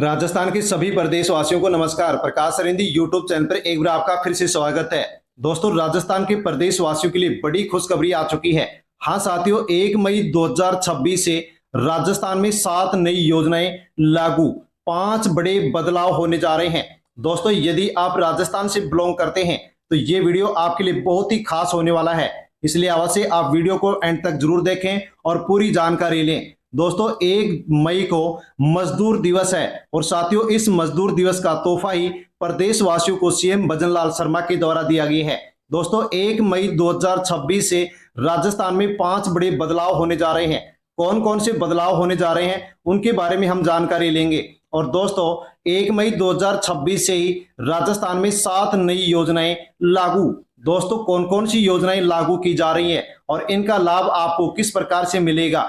राजस्थान के सभी प्रदेशवासियों को नमस्कार। प्रकाश सरिंदी यूट्यूब चैनल पर एक बार आपका फिर से स्वागत है। दोस्तों, राजस्थान के प्रदेशवासियों के लिए बड़ी खुशखबरी आ चुकी है। हाँ साथियों, 1 मई 2026 से राजस्थान में 7 नई योजनाएं लागू, 5 बड़े बदलाव होने जा रहे हैं। दोस्तों, यदि आप राजस्थान से बिलोंग करते हैं तो ये वीडियो आपके लिए बहुत ही खास होने वाला है, इसलिए अवश्य आप वीडियो को एंड तक जरूर देखें और पूरी जानकारी लें। दोस्तों, 1 मई को मजदूर दिवस है और साथियों, इस मजदूर दिवस का तोहफा ही प्रदेशवासियों को सीएम भजनलाल शर्मा के द्वारा दिया गया है। दोस्तों, 1 मई 2026 से राजस्थान में 5 बड़े बदलाव होने जा रहे हैं। कौन कौन से बदलाव होने जा रहे हैं उनके बारे में हम जानकारी लेंगे। और दोस्तों, 1 मई 2026 से ही राजस्थान में 7 नई योजनाएं लागू। दोस्तों, कौन कौन सी योजनाएं लागू की जा रही हैं और इनका लाभ आपको किस प्रकार से मिलेगा,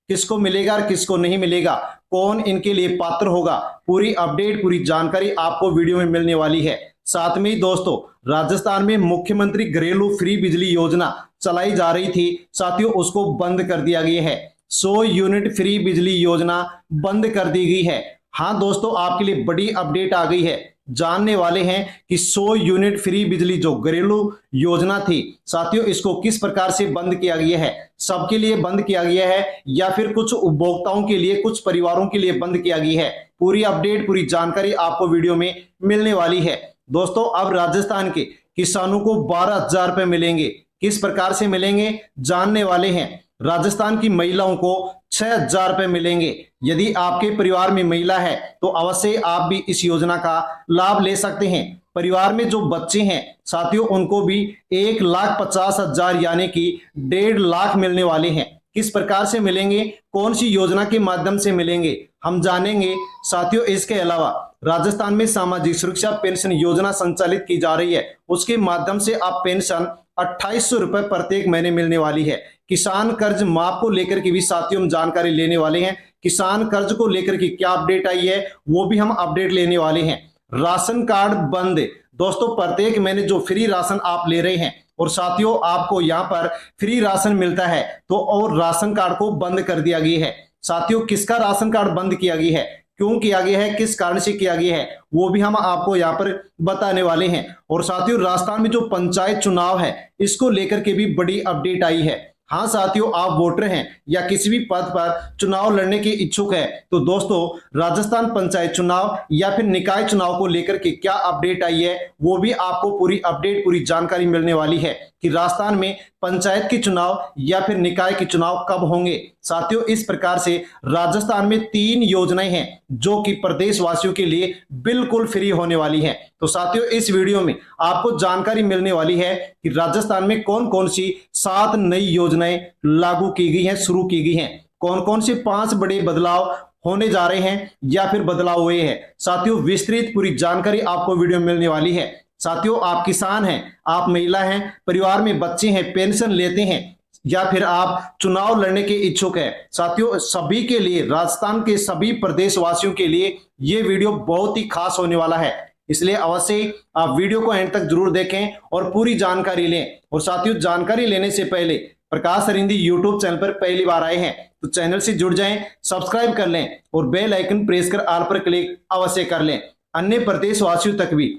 किसको मिलेगा और किसको नहीं मिलेगा, कौन इनके लिए पात्र होगा, पूरी अपडेट, पूरी जानकारी आपको वीडियो में मिलने वाली है। साथ में ही दोस्तों, राजस्थान में मुख्यमंत्री घरेलू फ्री बिजली योजना चलाई जा रही थी, साथियों उसको बंद कर दिया गया है। 100 यूनिट फ्री बिजली योजना बंद कर दी गई है। हाँ दोस्तों, आपके लिए बड़ी अपडेट आ गई है। जानने वाले हैं कि 100 यूनिट फ्री बिजली जो घरेलू योजना थी, साथियों इसको किस प्रकार से बंद किया गया है। सबके लिए बंद किया गया है या फिर कुछ उपभोक्ताओं के लिए, कुछ परिवारों के लिए बंद किया गया है। पूरी अपडेट, पूरी जानकारी आपको वीडियो में मिलने वाली है। दोस्तों, अब राजस्थान के किसानों को 12,000 रुपए मिलेंगे। किस प्रकार से मिलेंगे जानने वाले हैं। राजस्थान की महिलाओं को 6,000 रुपए मिलेंगे। यदि आपके परिवार में महिला है तो अवश्य आप भी इस योजना का लाभ ले सकते हैं। परिवार में जो बच्चे हैं साथियों, उनको भी 1,50,000 यानी कि 1.5 लाख मिलने वाले हैं। किस प्रकार से मिलेंगे, कौन सी योजना के माध्यम से मिलेंगे, हम जानेंगे। साथियों, इसके अलावा राजस्थान में सामाजिक सुरक्षा पेंशन योजना संचालित की जा रही है। उसके माध्यम से आप पेंशन 2,800 रुपए प्रत्येक महीने मिलने वाली है। किसान कर्ज माफ को लेकर के भी साथियों हम जानकारी लेने वाले हैं। किसान कर्ज को लेकर के क्या अपडेट आई है वो भी हम अपडेट लेने वाले हैं। राशन कार्ड बंद। दोस्तों, प्रत्येक महीने जो फ्री राशन आप ले रहे हैं और साथियों आपको यहाँ पर फ्री राशन मिलता है, तो और राशन कार्ड को बंद कर दिया गया है। साथियों, किसका राशन कार्ड बंद किया गया है, क्यों किया गया है, किस कारण से किया गया है, वो भी हम आपको यहाँ पर बताने वाले हैं। और साथियों, राजस्थान में जो पंचायत चुनाव है इसको लेकर के भी बड़ी अपडेट आई है। हाँ साथियों, आप वोटर हैं या किसी भी पद पर चुनाव लड़ने के इच्छुक है तो दोस्तों, राजस्थान पंचायत चुनाव या फिर निकाय चुनाव को लेकर के क्या अपडेट आई है वो भी आपको पूरी अपडेट, पूरी जानकारी मिलने वाली है कि राजस्थान में पंचायत के चुनाव या फिर निकाय के चुनाव कब होंगे। साथियों, इस प्रकार से राजस्थान में 3 योजनाएं हैं जो कि प्रदेशवासियों के लिए बिल्कुल फ्री होने वाली हैं। तो साथियों, इस वीडियो में आपको जानकारी मिलने वाली है कि राजस्थान में कौन कौन सी 7 नई योजनाएं लागू की गई हैं, शुरू की गई हैं, कौन कौन से 5 बड़े बदलाव होने जा रहे हैं या फिर बदलाव हुए हैं। साथियों, विस्तृत पूरी जानकारी आपको वीडियो में मिलने वाली है। साथियों, आप किसान हैं, आप महिला हैं, परिवार में बच्चे हैं, पेंशन लेते हैं या फिर आप चुनाव लड़ने के इच्छुक है, साथियों सभी के लिए, राजस्थान के सभी प्रदेशवासियों के लिए ये वीडियो बहुत ही खास होने वाला है। इसलिए अवश्य आप वीडियो को एंड तक जरूर देखें और पूरी जानकारी लें। और साथियों, जानकारी लेने से पहले प्रकाश सरिंदी यूट्यूब चैनल पर पहली बार आए हैं तो चैनल से जुड़ जाएं, सब्सक्राइब कर लें और बेल आइकन प्रेस कर ऑल पर क्लिक अवश्य कर लें। अन्य प्रदेशवासियों तक भी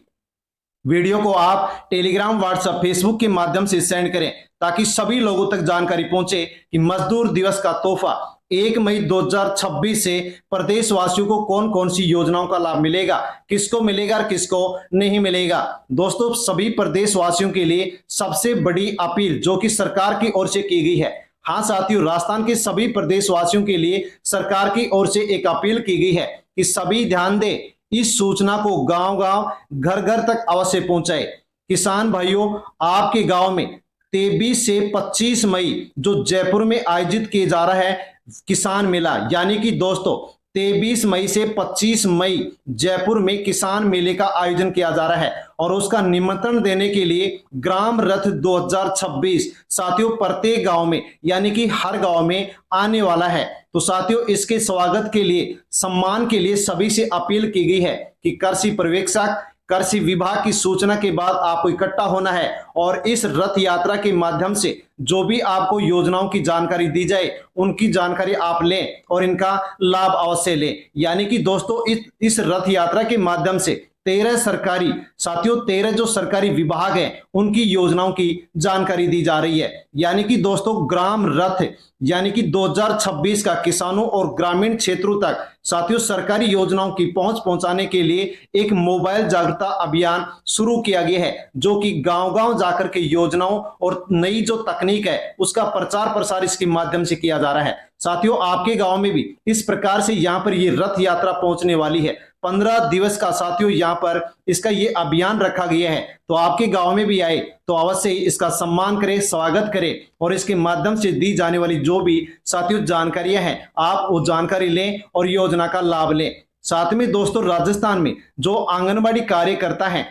वीडियो को आप टेलीग्राम, व्हाट्सएप, फेसबुक के माध्यम से सेंड करें ताकि सभी लोगों तक जानकारी पहुंचे कि मजदूर दिवस का तोहफा 1 मई 2026 से प्रदेशवासियों को कौन कौन सी योजनाओं का लाभ मिलेगा, किसको मिलेगा और किसको नहीं मिलेगा। दोस्तों, सभी प्रदेशवासियों के लिए सबसे बड़ी अपील जो कि सरकार की ओर से की गई है। हाँ साथियों, राजस्थान के सभी प्रदेशवासियों के लिए सरकार की ओर से एक अपील की गई है कि सभी ध्यान दें, इस सूचना को गांव-गांव, घर-घर तक अवश्य पहुंचाए। किसान भाइयों, आपके गांव में 23 से 25 मई जो जयपुर में आयोजित किया जा रहा है किसान मेला, यानी कि दोस्तों 23 मई से 25 मई जयपुर में किसान मेले का आयोजन किया जा रहा है और उसका निमंत्रण देने के लिए ग्राम रथ 2026 साथियों प्रत्येक गांव में, यानी कि हर गांव में आने वाला है। तो साथियों, इसके स्वागत के लिए, सम्मान के लिए सभी से अपील की गई है कि कृषि पर्यवेक्षक, कृषि विभाग की सूचना के बाद आपको इकट्ठा होना है और इस रथ यात्रा के माध्यम से जो भी आपको योजनाओं की जानकारी दी जाए उनकी जानकारी आप लें और इनका लाभ अवश्य लें। यानी कि दोस्तों इस रथ यात्रा के माध्यम से 13 जो सरकारी विभाग हैं उनकी योजनाओं की जानकारी दी जा रही है। यानी कि दोस्तों ग्राम रथ यानी कि 2026 का किसानों और ग्रामीण क्षेत्रों तक साथियों सरकारी योजनाओं की पहुंच पहुंचाने के लिए एक मोबाइल जागरूकता अभियान शुरू किया गया है, जो कि गांव-गांव जाकर के योजनाओं और नई जो तकनीक है उसका प्रचार प्रसार इसके माध्यम से किया जा रहा है। साथियों आपके गांव में भी इस प्रकार से यहाँ पर ये रथ यात्रा पहुंचने वाली है। 15 दिवस का साथियों यहाँ पर इसका ये अभियान रखा गया है, तो आपके गांव में भी आए तो अवश्य इसका सम्मान करें, स्वागत करें और इसके माध्यम से दी जाने वाली जो भी साथियों जानकारियां हैं आप वो जानकारी लें और योजना का लाभ लें। साथ में दोस्तों राजस्थान में जो आंगनबाड़ी कार्यकर्ता हैं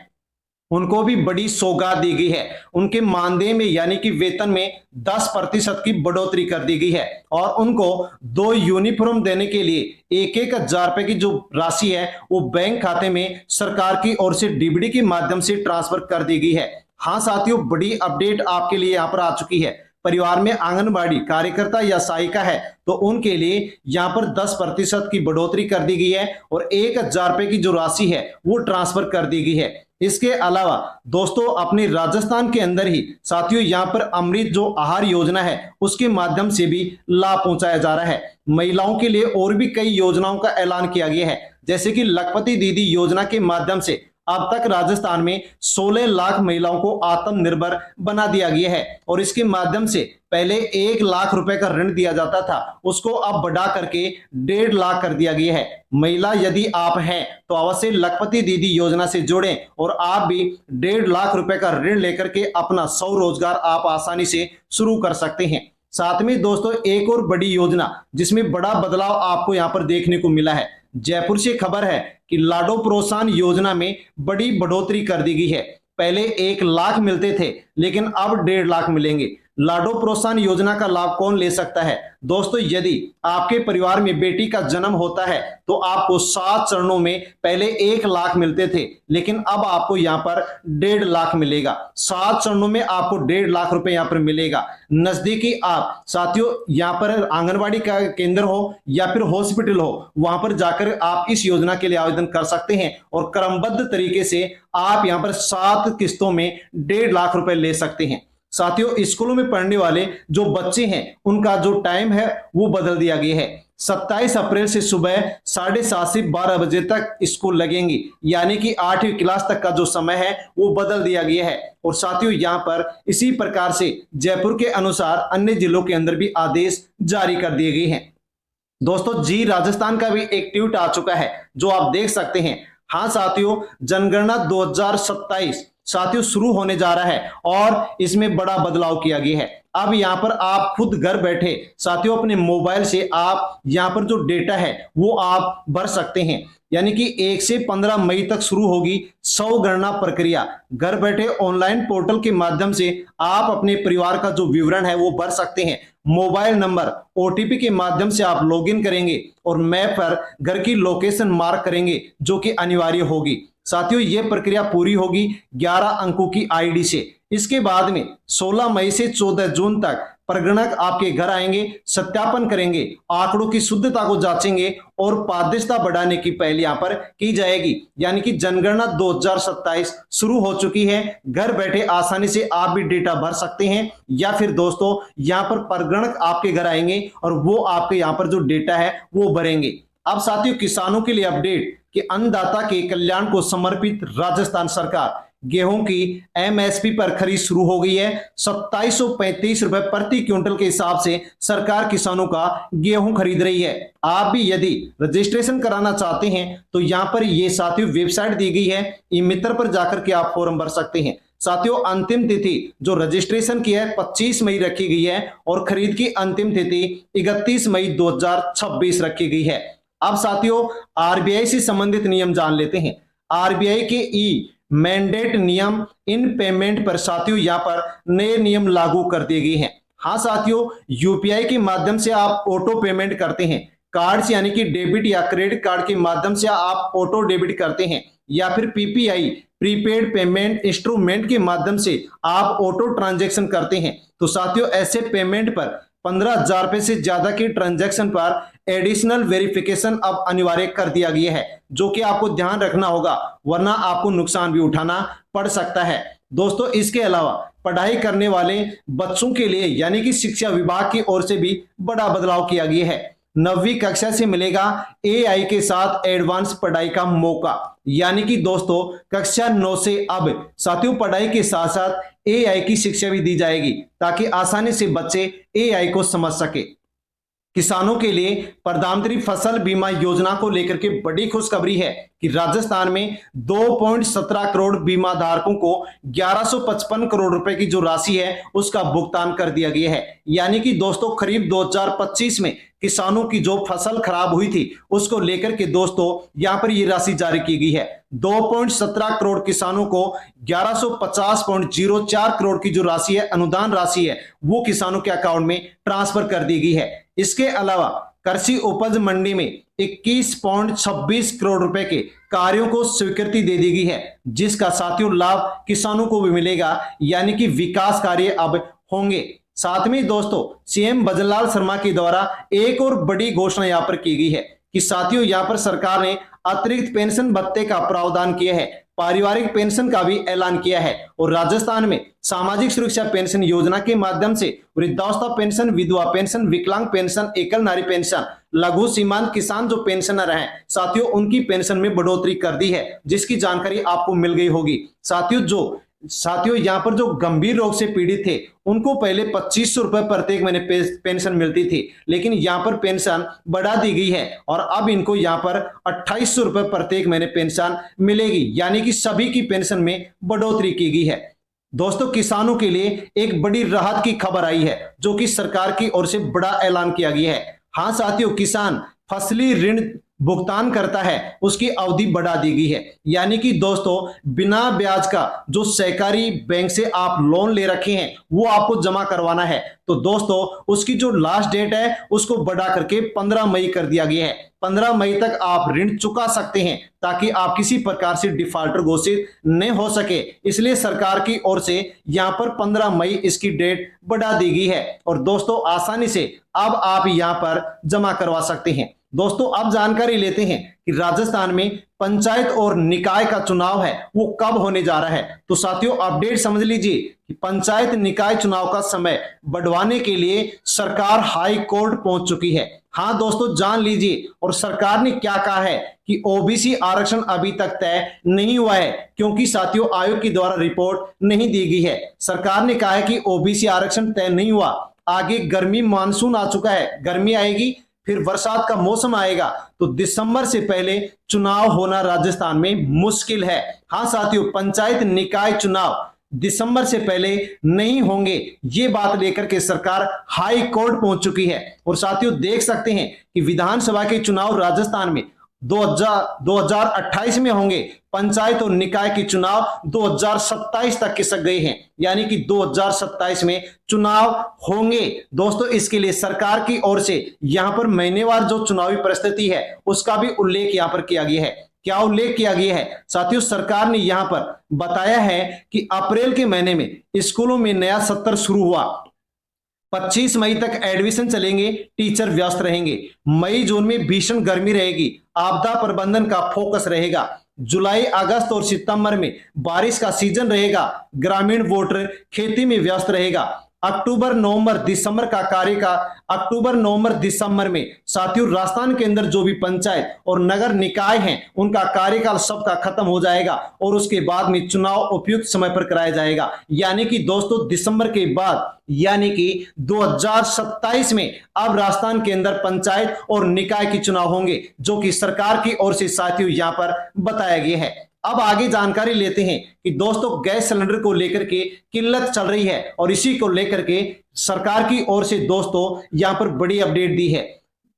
उनको भी बड़ी सौगात दी गई है। उनके मानदेय में यानी कि वेतन में 10% की बढ़ोतरी कर दी गई है और उनको 2 यूनिफॉर्म देने के लिए 1,000 रुपए की जो राशि है वो बैंक खाते में सरकार की ओर से डीबीडी के माध्यम से ट्रांसफर कर दी गई है। हाँ साथियों बड़ी अपडेट आपके लिए यहाँ पर आ चुकी है। परिवार में आंगनबाड़ी कार्यकर्ता या सहायिका है तो उनके लिए यहाँ पर 10% की बढ़ोतरी कर दी गई है और 1,000 रुपए की जो राशि है वो ट्रांसफर कर दी गई है। इसके अलावा दोस्तों अपने राजस्थान के अंदर ही साथियों यहाँ पर अमृत जो आहार योजना है उसके माध्यम से भी लाभ पहुंचाया जा रहा है। महिलाओं के लिए और भी कई योजनाओं का ऐलान किया गया है, जैसे कि लखपति दीदी योजना के माध्यम से अब तक राजस्थान में 16 लाख महिलाओं को आत्मनिर्भर बना दिया गया है और इसके माध्यम से पहले 1 लाख रुपए का ऋण दिया जाता था, उसको अब बढ़ा करके 1.5 लाख कर दिया गया है। महिला यदि आप हैं तो अवश्य लखपति दीदी योजना से जुड़ें और आप भी 1.5 लाख रुपए का ऋण लेकर के अपना स्वरोजगार आप आसानी से शुरू कर सकते हैं। साथ में दोस्तों एक और बड़ी योजना जिसमें बड़ा बदलाव आपको यहाँ पर देखने को मिला है। जयपुर से खबर है कि लाडो प्रोत्साहन योजना में बड़ी बढ़ोतरी कर दी गई है। पहले 1 लाख मिलते थे लेकिन अब 1.5 लाख मिलेंगे। लाडो प्रोत्साहन योजना का लाभ कौन ले सकता है? दोस्तों यदि आपके परिवार में बेटी का जन्म होता है तो आपको 7 चरणों में पहले 1 लाख मिलते थे लेकिन अब आपको यहाँ पर 1.5 लाख मिलेगा। 7 चरणों में आपको 1.5 लाख रुपए यहाँ पर मिलेगा। नजदीकी आप साथियों यहाँ पर आंगनबाड़ी का केंद्र हो या फिर हॉस्पिटल हो वहां पर जाकर आप इस योजना के लिए आवेदन कर सकते हैं और क्रमबद्ध तरीके से आप यहाँ पर 7 किस्तों में 1.5 लाख रुपए ले सकते हैं। साथियों स्कूलों में पढ़ने वाले जो बच्चे हैं उनका जो टाइम है वो बदल दिया गया है। 27 अप्रैल से सुबह 7:30 से 12 बजे तक स्कूल लगेंगी, यानी कि 8वीं क्लास तक का जो समय है वो बदल दिया गया है। और साथियों यहाँ पर इसी प्रकार से जयपुर के अनुसार अन्य जिलों के अंदर भी आदेश जारी कर दिए गए हैं। दोस्तों जी राजस्थान का भी एक ट्वीट आ चुका है जो आप देख सकते हैं। हाँ साथियों जनगणना 2027 साथियों शुरू होने जा रहा है और इसमें बड़ा बदलाव किया गया है। अब यहाँ पर आप खुद घर बैठे साथियों अपने मोबाइल से आप यहाँ पर जो डेटा है वो आप भर सकते हैं, यानी कि 1 से 15 मई तक शुरू होगी गणना प्रक्रिया। घर बैठे ऑनलाइन पोर्टल के माध्यम से आप अपने परिवार का जो विवरण है वो भर सकते हैं। मोबाइल नंबर ओटीपी के माध्यम से आप लॉगिन करेंगे और मैप पर घर की लोकेशन मार्क करेंगे जो कि अनिवार्य होगी। साथियों ये प्रक्रिया पूरी होगी 11 अंकों की आईडी से। इसके बाद में 16 मई से 14 जून तक प्रगणक आपके घर आएंगे, सत्यापन करेंगे, आंकड़ों की शुद्धता को जांचेंगे और पारदर्शिता बढ़ाने की पहल यहाँ पर की जाएगी। यानी कि जनगणना 2027 शुरू हो चुकी है। घर बैठे आसानी से आप भी डेटा भर सकते हैं या फिर दोस्तों यहाँ पर प्रगणक आपके घर आएंगे और वो आपके यहाँ पर जो डेटा है वो भरेंगे। अब साथियों किसानों के लिए अपडेट कि अन्नदाता के कल्याण को समर्पित राजस्थान सरकार गेहूं की एमएसपी पर खरीद शुरू हो गई है। 2735 रुपए प्रति क्विंटल के हिसाब से सरकार किसानों का गेहूं खरीद रही है। आप भी यदि रजिस्ट्रेशन कराना चाहते हैं तो यहाँ पर ये साथियों वेबसाइट दी गई है, ई मित्र पर जाकर के आप फॉर्म भर सकते हैं। साथियों अंतिम तिथि जो रजिस्ट्रेशन की है 25 मई रखी गई है और खरीद की अंतिम तिथि 31 मई 2026 रखी गई है। अब साथियों आरबीआई से संबंधित नियम जान लेते हैं। आरबीआई के ई मैंडेट नियम इन पेमेंट पर साथियों यहाँ पर नए नियम लागू कर दिए गए हैं। हाँ साथियों यूपीआई के माध्यम से आप ऑटो पेमेंट करते हैं, कार्ड यानी कि डेबिट या क्रेडिट कार्ड के माध्यम से आप ऑटो डेबिट करते हैं या फिर पीपीआई प्रीपेड पेमेंट इंस्ट्रूमेंट के माध्यम से आप ऑटो ट्रांजैक्शन करते हैं तो साथियों ऐसे पेमेंट पर 15,000 रुपए से ज्यादा की ट्रांजैक्शन पर एडिशनल वेरिफिकेशन अब अनिवार्य कर दिया गया है, जो कि आपको ध्यान रखना होगा, वरना आपको नुकसान भी उठाना पड़ सकता है। दोस्तों इसके अलावा पढ़ाई करने वाले बच्चों के लिए यानी कि शिक्षा विभाग की ओर से भी बड़ा बदलाव किया गया है। 9वीं कक्षा से मिलेगा एआई के साथ एडवांस पढ़ाई का मौका, यानी कि दोस्तों कक्षा 9 से अब साथियों पढ़ाई के साथ साथ एआई की शिक्षा भी दी जाएगी, ताकि आसानी से बच्चे एआई को समझ सके। किसानों के लिए प्रधानमंत्री फसल बीमा योजना को लेकर के बड़ी खुशखबरी है कि राजस्थान में 2.17 करोड़ बीमा धारकों को 1155 करोड़ रुपए की जो राशि है उसका भुगतान कर दिया गया है। यानी कि दोस्तों खरीफ 2025 में किसानों की जो फसल खराब हुई थी उसको लेकर के दोस्तों यहां पर ये राशि जारी की गई है। 2.17 करोड़ किसानों को 1150.04 करोड़ की जो राशि है, अनुदान राशि है, वो किसानों के अकाउंट में ट्रांसफर कर दी गई है। इसके अलावा कृषि उपज मंडी में 21.26 करोड़ रुपए के कार्यों को स्वीकृति दे दी गई है, जिसका साथियों लाभ किसानों को भी मिलेगा, यानी कि विकास कार्य अब होंगे। साथ में दोस्तों सीएम भजनलाल शर्मा के द्वारा एक और बड़ी घोषणा यहां पर की गई है कि साथियों यहां पर सरकार ने अतिरिक्त पेंशन भत्ते का प्रावधान किया है, पारिवारिक पेंशन का भी ऐलान किया है, और राजस्थान में सामाजिक सुरक्षा पेंशन योजना के माध्यम से वृद्धावस्था पेंशन, विधवा पेंशन, विकलांग पेंशन, एकल नारी पेंशन, लघु सीमांत किसान जो पेंशनर हैं साथियों उनकी पेंशन में बढ़ोतरी कर दी है, जिसकी जानकारी आपको मिल गई होगी। साथियों यहाँ पर जो गंभीर रोग से पीड़ित थे उनको पहले 2500 रुपए प्रत्येक महीने पेंशन मिलती थी, लेकिन यहाँ पर पेंशन बढ़ा दी गई है और अब इनको यहाँ पर 2800 रुपए प्रत्येक महीने पेंशन मिलेगी, यानी कि सभी की पेंशन में बढ़ोतरी की गई है। दोस्तों किसानों के लिए एक बड़ी राहत की खबर आई है, जो कि सरकार की ओर से बड़ा ऐलान किया गया है। हाँ साथियों, किसान फसली ऋण भुगतान करता है उसकी अवधि बढ़ा दी गई है, यानी कि दोस्तों बिना ब्याज का जो सहकारी बैंक से आप लोन ले रखे हैं वो आपको जमा करवाना है, तो दोस्तों उसकी जो लास्ट डेट है उसको बढ़ा करके 15 मई कर दिया गया है। 15 मई तक आप ऋण चुका सकते हैं, ताकि आप किसी प्रकार से डिफॉल्टर घोषित नहीं हो सके, इसलिए सरकार की ओर से यहां पर 15 मई इसकी डेट बढ़ा दी गई है और दोस्तों आसानी से अब आप यहां पर जमा करवा सकते हैं। दोस्तों अब जानकारी लेते हैं कि राजस्थान में पंचायत और निकाय का चुनाव है वो कब होने जा रहा है। तो साथियों अपडेट समझ लीजिए कि पंचायत निकाय चुनाव का समय बढ़वाने के लिए सरकार हाई कोर्ट पहुंच चुकी है। हाँ दोस्तों जान लीजिए, और सरकार ने क्या कहा है कि ओबीसी आरक्षण अभी तक तय नहीं हुआ है, क्योंकि साथियों आयोग के द्वारा रिपोर्ट नहीं दी गई है। सरकार ने कहा है कि ओबीसी आरक्षण तय नहीं हुआ, आगे गर्मी मानसून आ चुका है, गर्मी आएगी फिर बरसात का मौसम आएगा, तो दिसंबर से पहले चुनाव होना राजस्थान में मुश्किल है। हाँ साथियों पंचायत निकाय चुनाव दिसंबर से पहले नहीं होंगे, ये बात लेकर के सरकार हाई कोर्ट पहुंच चुकी है। और साथियों देख सकते हैं कि विधानसभा के चुनाव राजस्थान में 2028 में होंगे, पंचायत और निकाय के चुनाव 2027 तक खिसक गए हैं, यानी कि 2027 में चुनाव होंगे। दोस्तों इसके लिए सरकार की ओर से यहां पर महीनेवार जो चुनावी परिस्थिति है उसका भी उल्लेख यहां पर किया गया है। क्या उल्लेख किया गया है साथियों, सरकार ने यहां पर बताया है कि अप्रैल के महीने में स्कूलों में नया सत्र शुरू हुआ, 25 मई तक एडमिशन चलेंगे, टीचर व्यस्त रहेंगे, मई जून में भीषण गर्मी रहेगी, आपदा प्रबंधन का फोकस रहेगा, जुलाई अगस्त और सितंबर में बारिश का सीजन रहेगा, ग्रामीण वोटर खेती में व्यस्त रहेगा, अक्टूबर नवंबर दिसंबर में साथियों राजस्थान के अंदर जो भी पंचायत और नगर निकाय हैं उनका कार्यकाल सबका खत्म हो जाएगा और उसके बाद में चुनाव उपयुक्त समय पर कराया जाएगा, यानी कि दोस्तों दिसंबर के बाद यानी कि 2027 में अब राजस्थान के अंदर पंचायत और निकाय के चुनाव होंगे, जो कि सरकार की ओर से साथियों यहां पर बताया गया है। अब आगे जानकारी लेते हैं कि दोस्तों गैस सिलेंडर को लेकर के किल्लत चल रही है और इसी को लेकर के सरकार की ओर से दोस्तों यहां पर बड़ी अपडेट दी है।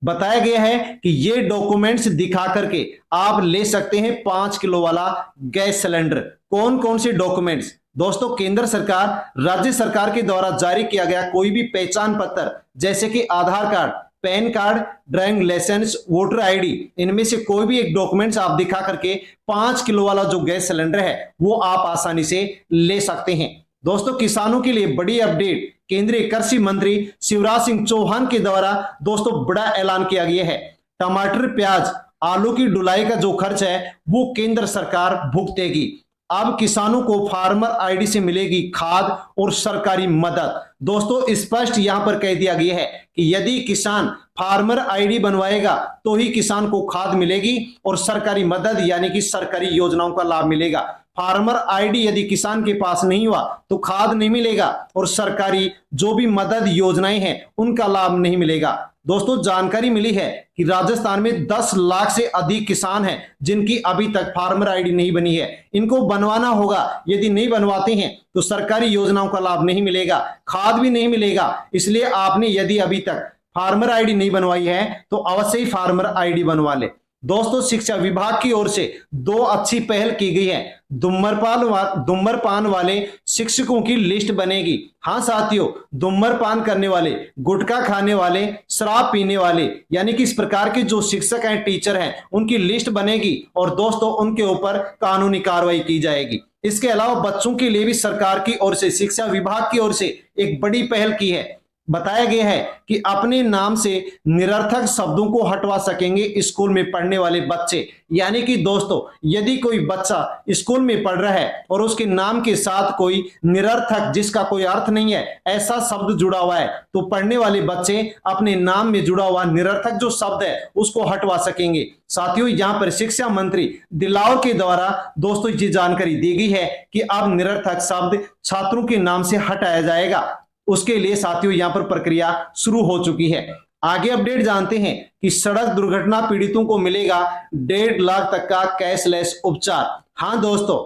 बताया गया है कि ये डॉक्यूमेंट्स दिखा करके आप ले सकते हैं 5 किलो वाला गैस सिलेंडर। कौन कौन से डॉक्यूमेंट्स? दोस्तों केंद्र सरकार, राज्य सरकार के द्वारा जारी किया गया कोई भी पहचान पत्र जैसे कि Aadhaar card, PAN card, driving licence, voter ID, इनमें से कोई भी एक डॉक्यूमेंट्स आप दिखा करके 5 किलो वाला जो गैस सिलेंडर है वो आप आसानी से ले सकते हैं। दोस्तों, किसानों के लिए बड़ी अपडेट, केंद्रीय कृषि मंत्री शिवराज सिंह चौहान के द्वारा दोस्तों बड़ा ऐलान किया गया है। टमाटर, प्याज, आलू की ढुलाई का जो खर्च है वो केंद्र सरकार भुगतेगी। अब किसानों को फार्मर आईडी से मिलेगी खाद और सरकारी मदद। दोस्तों, स्पष्ट यहां पर कह दिया गया है कि यदि किसान फार्मर आईडी बनवाएगा तो ही किसान को खाद मिलेगी और सरकारी मदद यानी कि सरकारी योजनाओं का लाभ मिलेगा। फार्मर आईडी यदि किसान के पास नहीं हुआ तो खाद नहीं मिलेगा और सरकारी जो भी मदद योजनाएं हैं उनका लाभ नहीं मिलेगा। दोस्तों, जानकारी मिली है कि राजस्थान में 10 लाख से अधिक किसान हैं जिनकी अभी तक फार्मर आईडी नहीं बनी है। इनको बनवाना होगा, यदि नहीं बनवाते हैं तो सरकारी योजनाओं का लाभ नहीं मिलेगा, खाद भी नहीं मिलेगा। इसलिए आपने यदि अभी तक फार्मर आईडी नहीं बनवाई है तो अवश्य ही फार्मर आईडी बनवा ले। दोस्तों, शिक्षा विभाग की ओर से 2 अच्छी पहल की गई है। धूम्रपान वाले शिक्षकों की लिस्ट बनेगी। हाँ साथियों, धूम्रपान करने वाले, गुटखा खाने वाले, शराब पीने वाले यानी कि इस प्रकार के जो शिक्षक हैं, टीचर हैं, उनकी लिस्ट बनेगी और दोस्तों उनके ऊपर कानूनी कार्रवाई की जाएगी। इसके अलावा बच्चों के लिए भी सरकार की ओर से, शिक्षा विभाग की ओर से एक बड़ी पहल की है। बताया गया है कि अपने नाम से निरर्थक शब्दों को हटवा सकेंगे स्कूल में पढ़ने वाले बच्चे। यानी कि दोस्तों, यदि कोई बच्चा स्कूल में पढ़ रहा है और उसके नाम के साथ कोई निरर्थक, जिसका कोई अर्थ नहीं है, ऐसा शब्द जुड़ा हुआ है तो पढ़ने वाले बच्चे अपने नाम में जुड़ा हुआ निरर्थक जो शब्द है उसको हटवा सकेंगे। साथियों, यहां पर शिक्षा मंत्री दिलावर के द्वारा दोस्तों ये जानकारी दी गई है कि अब निरर्थक शब्द छात्रों के नाम से हटाया जाएगा। उसके लिए साथियों यहां पर प्रक्रिया शुरू हो चुकी है। आगे अपडेट जानते हैं कि सड़क दुर्घटना पीड़ितों को मिलेगा 1.5 लाख तक का कैशलेस उपचार। हां दोस्तों,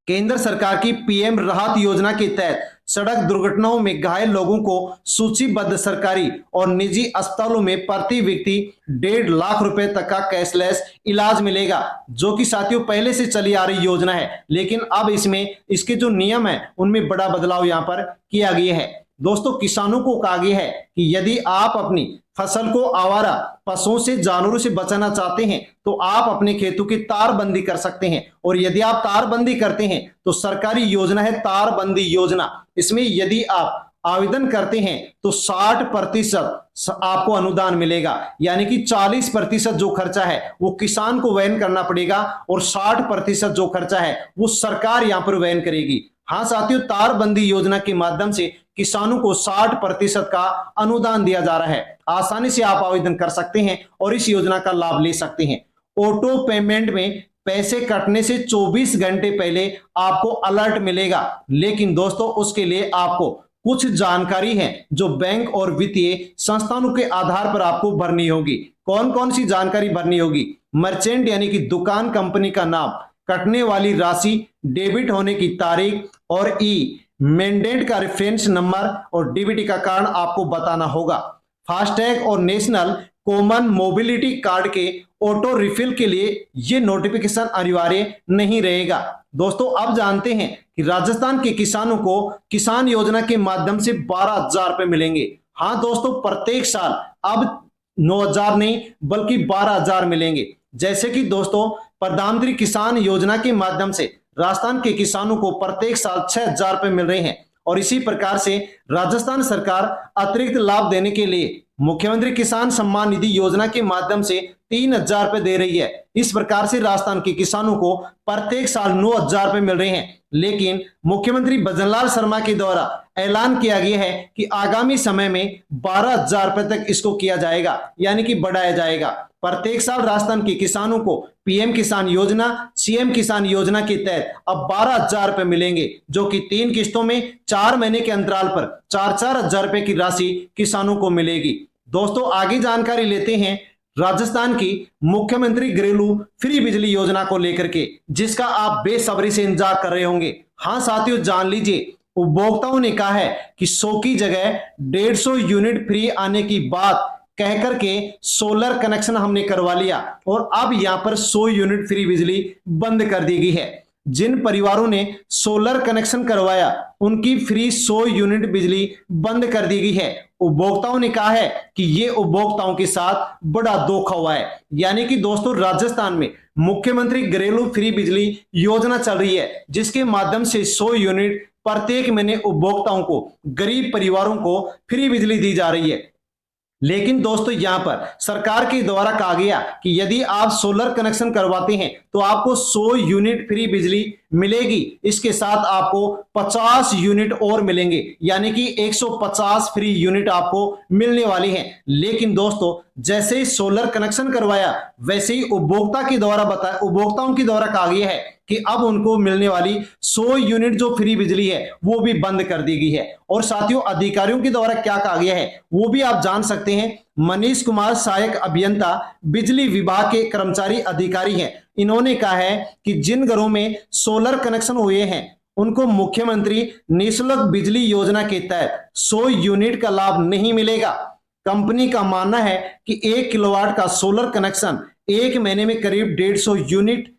केंद्र सरकार की पीएम राहत योजना के तहत सड़क दुर्घटनाओं में घायल लोगों को सूचीबद्ध सरकारी और निजी अस्पतालों में प्रति व्यक्ति 1.5 लाख रुपए तक का कैशलेस इलाज मिलेगा, जो कि साथियों पहले से चली आ रही योजना है। लेकिन अब इसमें इसके जो नियम है उनमें बड़ा बदलाव यहां पर किया गया है। दोस्तों, किसानों को कहा गया है कि यदि आप अपनी फसल को आवारा पशुओं से, जानवरों से बचाना चाहते हैं तो आप अपने खेतों की तारबंदी कर सकते हैं। और यदि आप तारबंदी करते हैं तो सरकारी योजना है तारबंदी योजना। इसमें यदि आप आवेदन करते हैं तो 60% आपको अनुदान मिलेगा, यानी कि 40% जो खर्चा है वो किसान को वहन करना पड़ेगा और 60% जो खर्चा है वो सरकार यहां पर वहन करेगी। हाँ साथियों, तारबंदी योजना के माध्यम से किसानों को 60% का अनुदान दिया जा रहा है। आसानी से आप आवेदन कर सकते हैं और इस योजना का लाभ ले सकते हैं। ऑटो पेमेंट में पैसे कटने से 24 घंटे पहले आपको अलर्ट मिलेगा, लेकिन दोस्तों उसके लिए आपको कुछ जानकारी है जो बैंक और वित्तीय संस्थानों के आधार पर आपको भरनी होगी। कौन कौन सी जानकारी भरनी होगी? मर्चेंट यानी कि दुकान, कंपनी का नाम, कटने वाली राशि, डेबिट होने की तारीख और मैंडेट का रेफरेंस नंबर और डीबीटी का कारण आपको बताना होगा। फास्टैग और नेशनल कॉमन मोबिलिटी कार्ड के ऑटो रिफिल के लिए यह नोटिफिकेशन अनिवार्य नहीं रहेगा। दोस्तों, अब जानते हैं कि राजस्थान के किसानों को किसान योजना के माध्यम से 12,000 रुपए मिलेंगे। हाँ दोस्तों, प्रत्येक साल अब 9,000 नहीं बल्कि 12,000 मिलेंगे। जैसे कि दोस्तों प्रधानमंत्री किसान योजना के माध्यम से राजस्थान के किसानों को प्रत्येक साल 6,000 रुपए मिल रहे हैं और इसी प्रकार से राजस्थान सरकार अतिरिक्त लाभ देने के लिए मुख्यमंत्री किसान सम्मान निधि योजना के माध्यम से 3,000 रुपए दे रही है। इस प्रकार से राजस्थान के किसानों को प्रत्येक साल 9,000 रुपए मिल रहे हैं। लेकिन मुख्यमंत्री भजनलाल शर्मा के द्वारा ऐलान किया गया है कि आगामी समय में 12,000 रुपए तक इसको किया जाएगा, यानी कि बढ़ाया जाएगा। प्रत्येक साल राजस्थान के किसानों को पीएम किसान योजना, सीएम किसान योजना के तहत अब 12,000 रुपए मिलेंगे, जो कि 3 किस्तों में 4 महीने के अंतराल पर 4-4 हजार रुपए की राशि किसानों को मिलेगी। दोस्तों, आगे जानकारी लेते हैं राजस्थान की मुख्यमंत्री घरेलू फ्री बिजली योजना को लेकर के, जिसका आप बेसब्री से इंतजार कर रहे होंगे। हाँ साथियों, जान लीजिए, उपभोक्ताओं ने कहा है कि 100 की जगह 150 यूनिट फ्री आने की बात कहकर के सोलर कनेक्शन हमने करवा लिया और अब यहां पर 100 यूनिट फ्री बिजली बंद कर दी गई है। जिन परिवारों ने सोलर कनेक्शन करवाया उनकी फ्री 100 यूनिट बिजली बंद कर दी गई है। उपभोक्ताओं ने कहा है कि ये उपभोक्ताओं के साथ बड़ा धोखा हुआ है। यानी कि दोस्तों राजस्थान में मुख्यमंत्री घरेलू फ्री बिजली योजना चल रही है, जिसके माध्यम से 100 यूनिट प्रत्येक महीने उपभोक्ताओं को, गरीब परिवारों को फ्री बिजली दी जा रही है। लेकिन दोस्तों यहां पर सरकार के द्वारा कहा गया कि यदि आप सोलर कनेक्शन करवाते हैं तो आपको 100 यूनिट फ्री बिजली मिलेगी। इसके साथ आपको 50 यूनिट और मिलेंगे, यानी कि 150 फ्री यूनिट आपको मिलने वाली हैं। लेकिन दोस्तों जैसे ही सोलर कनेक्शन करवाया, वैसे ही उपभोक्ताओं के द्वारा कहा गया है कि अब उनको मिलने वाली 100 यूनिट जो फ्री बिजली है वो भी बंद कर दी गई है। और साथियों अधिकारियों के द्वारा क्या कहा गया है वो भी आप जान सकते हैं। मनीष कुमार, सहायक अभियंता, बिजली विभाग के कर्मचारी अधिकारी हैं। इन्होंने कहा है कि जिन घरों में सोलर कनेक्शन हुए हैं उनको मुख्यमंत्री निःशुल्क बिजली योजना के तहत 100 यूनिट का लाभ नहीं मिलेगा। कंपनी का मानना है कि 1 किलोवाट का सोलर कनेक्शन एक महीने में करीब 150 यूनिट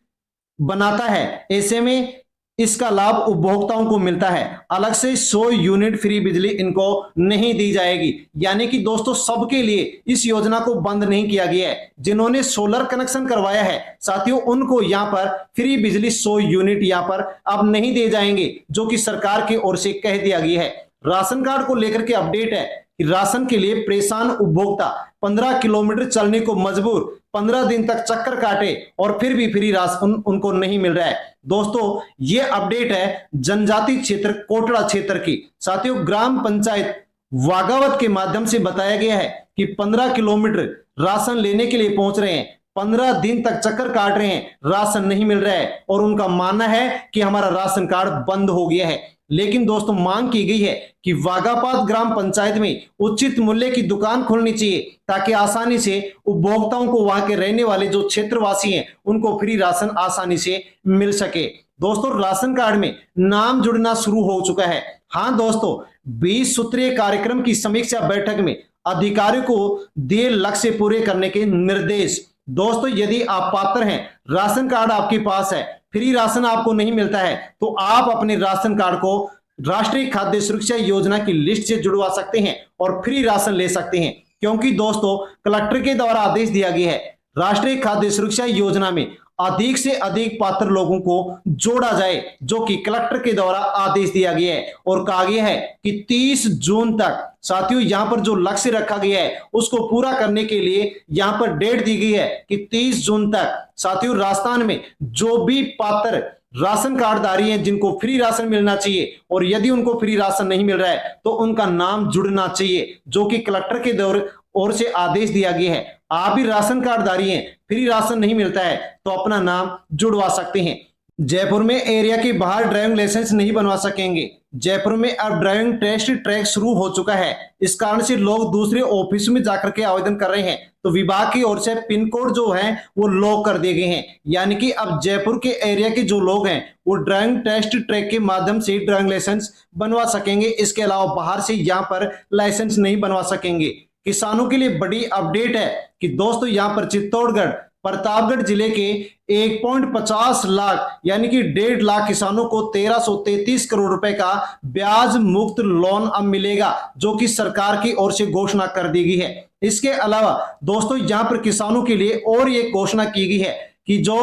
बनाता है। ऐसे में इसका लाभ उपभोक्ताओं को मिलता है, अलग से 100 यूनिट फ्री बिजली इनको नहीं दी जाएगी। यानी कि दोस्तों सबके लिए इस योजना को बंद नहीं किया गया है। जिन्होंने सोलर कनेक्शन करवाया है साथियों, उनको यहां पर फ्री बिजली 100 यूनिट यहां पर अब नहीं दे जाएंगे, जो कि सरकार की ओर से कह दिया गया है। राशन कार्ड को लेकर के अपडेट है कि राशन के लिए परेशान उपभोक्ता 15 किलोमीटर चलने को मजबूर, 15 दिन तक चक्कर काटे और फिर भी फ्री राशन उनको नहीं मिल रहा है। दोस्तों ये अपडेट है जनजाति क्षेत्र कोटड़ा क्षेत्र की। साथियों ग्राम पंचायत वागावत के माध्यम से बताया गया है कि 15 किलोमीटर राशन लेने के लिए पहुंच रहे हैं, 15 दिन तक चक्कर काट रहे हैं, राशन नहीं मिल रहा है और उनका मानना है कि हमारा राशन कार्ड बंद हो गया है। लेकिन दोस्तों मांग की गई है कि वागापात ग्राम पंचायत में उचित मूल्य की दुकान खोलनी चाहिए, ताकि आसानी से उपभोक्ताओं को, वहां के रहने वाले जो क्षेत्रवासी हैं, उनको फ्री राशन आसानी से मिल सके। दोस्तों राशन कार्ड में नाम जुड़ना शुरू हो चुका है। हाँ दोस्तों 20 सूत्रीय कार्यक्रम की समीक्षा बैठक में अधिकारियों को दिए लक्ष्य पूरे करने के निर्देश। दोस्तों यदि आप पात्र हैं, राशन कार्ड आपके पास है, फ्री राशन आपको नहीं मिलता है, तो आप अपने राशन कार्ड को राष्ट्रीय खाद्य सुरक्षा योजना की लिस्ट से जुड़वा सकते हैं और फ्री राशन ले सकते हैं। क्योंकि दोस्तों कलेक्टर के द्वारा आदेश दिया गया है राष्ट्रीय खाद्य सुरक्षा योजना में अधिक से अधिक पात्र लोगों को जोड़ा जाए, जो कि कलेक्टर के द्वारा आदेश दिया गया है। और कहा गया है कि 30 जून तक साथियों यहां पर जो लक्ष्य रखा गया है उसको पूरा करने के लिए यहां पर डेट दी गई है कि 30 जून तक साथियों राजस्थान में जो भी पात्र राशन कार्डधारी हैं जिनको फ्री राशन मिलना चाहिए, और यदि उनको फ्री राशन नहीं मिल रहा है तो उनका नाम जुड़ना चाहिए, जो कि कलेक्टर के ओर से आदेश दिया गया है। आप भी राशन कार्डधारी हैं, फ्री राशन नहीं मिलता है तो अपना नाम जुड़वा सकते हैं। जयपुर में एरिया के बाहर ड्राइविंग लाइसेंस नहीं बनवा सकेंगे। जयपुर में अब ड्राइविंग टेस्ट ट्रैक शुरू हो चुका है। इस कारण से लोग दूसरे ऑफिस में जाकर के आवेदन कर रहे हैं, तो विभाग की ओर से पिन कोड जो है वो लॉक कर दिए गए हैं। यानी कि अब जयपुर के एरिया के जो लोग हैं वो ड्राइविंग टेस्ट ट्रैक के माध्यम से ड्राइविंग लाइसेंस बनवा सकेंगे। इसके अलावा बाहर से यहाँ पर लाइसेंस नहीं बनवा सकेंगे। किसानों के लिए बड़ी अपडेट है कि दोस्तों यहाँ पर चित्तौड़गढ़, प्रतापगढ़ जिले के 1.50 लाख यानी कि 1.5 लाख किसानों को 1333 करोड़ रुपए का ब्याज मुक्त लोन अब मिलेगा, जो कि सरकार की ओर से घोषणा कर दी गई है। इसके अलावा दोस्तों यहां पर किसानों के लिए और एक घोषणा की गई है कि जो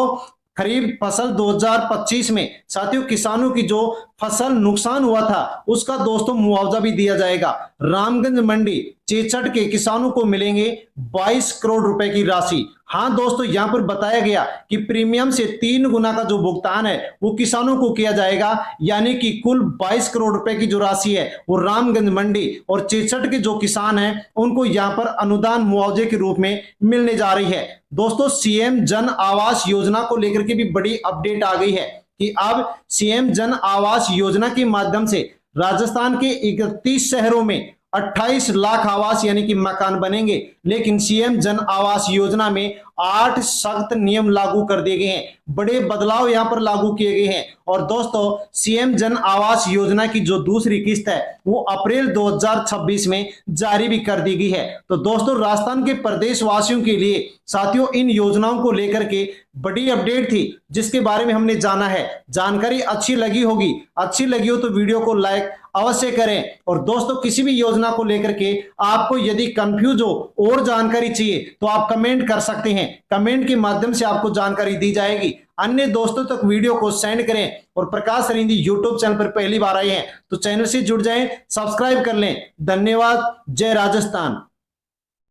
खरीफ फसल 2025 में साथियों किसानों की जो फसल नुकसान हुआ था उसका दोस्तों मुआवजा भी दिया जाएगा। रामगंज मंडी चेचट के किसानों को मिलेंगे 22 करोड़ रुपए की राशि। हाँ दोस्तों यहां पर बताया गया कि प्रीमियम से 3 गुना का जो भुगतान है वो किसानों को किया जाएगा, यानी कि कुल 22 करोड़ रुपए की जो राशि है वो रामगंज मंडी और चेचट के जो किसान हैं उनको यहां पर अनुदान मुआवजे के रूप में मिलने जा रही है। दोस्तों सीएम जन आवास योजना को लेकर के भी बड़ी अपडेट आ गई है कि अब सीएम जन आवास योजना के माध्यम से राजस्थान के 31 शहरों में 28 लाख आवास यानी कि मकान बनेंगे। लेकिन सीएम जन आवास योजना में 8 सख्त नियम लागू कर दिए गए हैं, बड़े बदलाव यहां पर लागू किए गए हैं। और दोस्तों सीएम जन आवास योजना की जो दूसरी किस्त है वो अप्रैल 2026 में जारी भी कर दी गई है। तो दोस्तों राजस्थान के प्रदेश वासियों के लिए साथियों इन योजनाओं को लेकर के बड़ी अपडेट थी, जिसके बारे में हमने जाना है। जानकारी अच्छी लगी होगी, अच्छी लगी हो तो वीडियो को लाइक अवश्य करें। और दोस्तों किसी भी योजना को लेकर के आपको यदि कंफ्यूज हो और जानकारी चाहिए तो आप कमेंट कर सकते हैं, कमेंट के माध्यम से आपको जानकारी दी जाएगी। अन्य दोस्तों तक वीडियो को सेंड करें और प्रकाश सरिंदी यूट्यूब चैनल पर पहली बार आए हैं तो चैनल से जुड़ जाएं, सब्सक्राइब कर लें। धन्यवाद। जय राजस्थान।